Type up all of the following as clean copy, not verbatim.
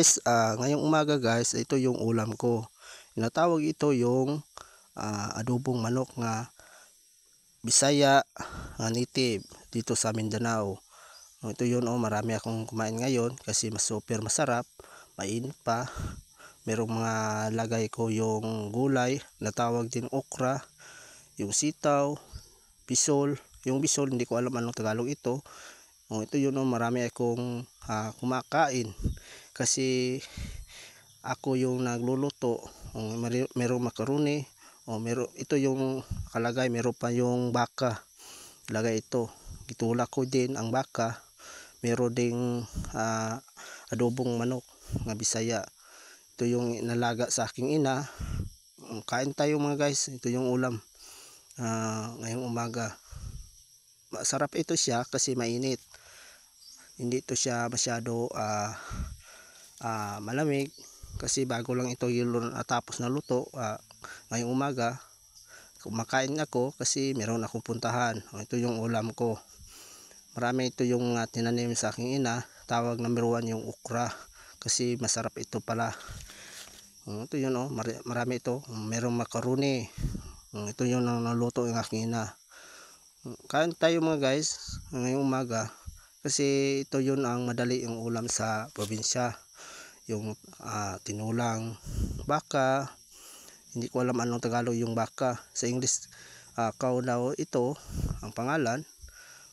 guys, ngayong umaga guys, ito yung ulam ko. Tinatawag ito yung adobong manok nga Bisaya nga native dito sa Mindanao. Ito yun, marami akong kumain ngayon kasi super masarap, mainit pa. Merong mga lagay ko yung gulay, natawag din okra, yung sitaw, bisol. Yung bisol hindi ko alam anong Tagalog ito. Ito yun, marami akong kumakain kasi ako yung nagluluto. Merong makaroni, ito yung kalagay, meron pa yung baka lagay ito, itulak ko din ang baka. Meron ding adobong manok nga Bisaya, ito yung inalaga sa aking ina. Kain tayo mga guys, ito yung ulam ngayong umaga. Masarap ito siya kasi mainit, hindi ito siya masyado malamig kasi bago lang ito yung tapos na luto. Ngayong umaga kumakain ako kasi meron akong puntahan. Ito yung ulam ko, marami ito yung tinanim sa aking ina. Tawag number 1 yung okra kasi masarap ito pala. Ito yun, marami ito. Merong makaroni, ito yung naluto ng aking ina. Kain tayo mga guys ngayong umaga kasi ito yun ang madali yung ulam sa probinsya, yung tinulang baka. Hindi ko alam anong Tagalog yung baka, sa English cow daw ito ang pangalan.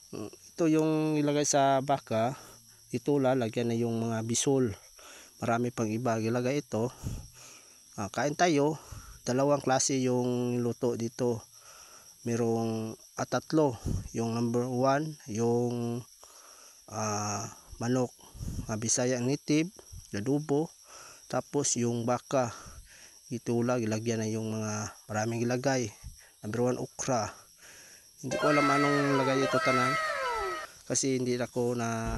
Ito yung ilagay sa baka, ito lalagyan na yung mga bisol, marami pang iba ilagay ito. Kain tayo, dalawang klase yung luto dito. Merong tatlo, yung number 1 yung manok Bisaya native adobo, tapos yung baka itulag, ilagyan na yung mga maraming ilagay. Number 1 okra, hindi ko alam anong lagay ito tanan kasi hindi ako na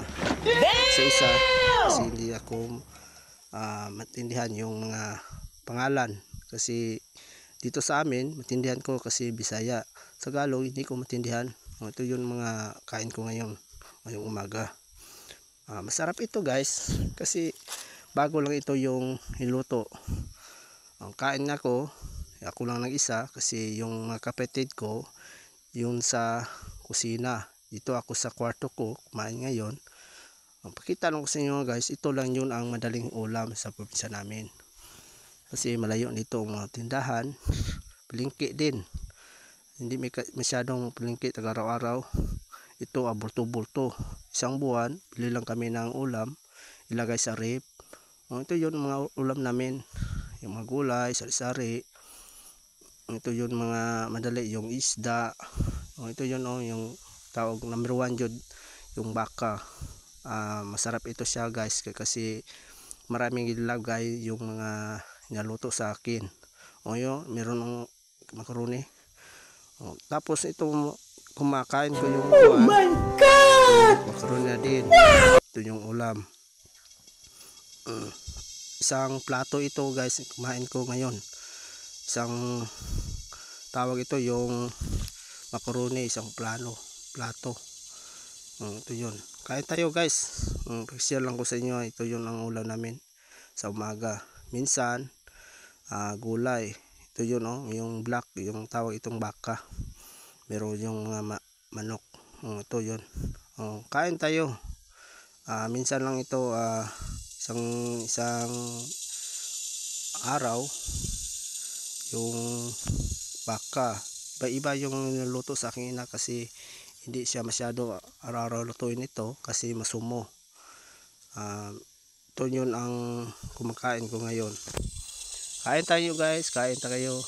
sa isa kasi hindi ako matindihan yung mga pangalan kasi dito sa amin matindihan ko kasi Bisaya. Tagalog hindi ko matindihan. Ito yung mga kain ko ngayong umaga. Masarap ito guys kasi bago lang ito yung niluto. Ang kain ako lang nag-isa kasi yung mga kapatid ko yun sa kusina. Dito ako sa kwarto ko kumain ngayon. Pakita lang ko sa inyo guys, ito lang yun ang madaling ulam sa probinsya namin kasi malayo dito ang mga tindahan. Palengke din, hindi masyadong palengke araw-araw. Ito bulto-bulto, isang buwan bili lang kami ng ulam, ilagay sa rep. Ito yun mga ulam namin, yung mga gulay, sari-sari. Ito yun mga madali, yung isda. Ito yun yung tawag number 1 yun, yung baka. Masarap ito siya guys kasi maraming ilagay yung mga naluto sa akin. Yun, meron ng makaroni. Tapos ito kumakain ko yung my God! Makaroni na din. Ito yung ulam. Isang plato ito guys kumain ko ngayon. Isang tawag ito yung makaroni, isang plato. Ito yun. Kain tayo guys. Pag-share lang ko sa inyo, ito yun ang ulam namin sa umaga. Minsan gulay. Ito yun yung black, yung tawag itong baka. Meron yung manok. Ito yun. Kain tayo. Minsan lang ito, isang araw yung baka. Iba-iba yung niluto sa aking ina kasi hindi siya masyado araw-araw lutuin ito kasi masumo. Ito yun ang kumakain ko ngayon. Kain tayo guys, kain tayo.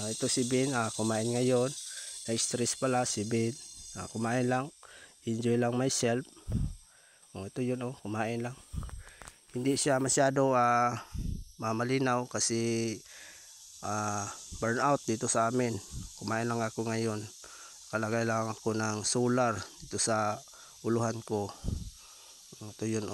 Ito si Ben, kumain ngayon. Na-stress pala si Ben. Kumain lang, enjoy lang myself. Ito yun, kumain lang. Hindi siya masyado malinaw kasi burnout dito sa amin. Kumain lang ako ngayon. Kalagay lang ako ng solar dito sa uluhan ko. Ito yun,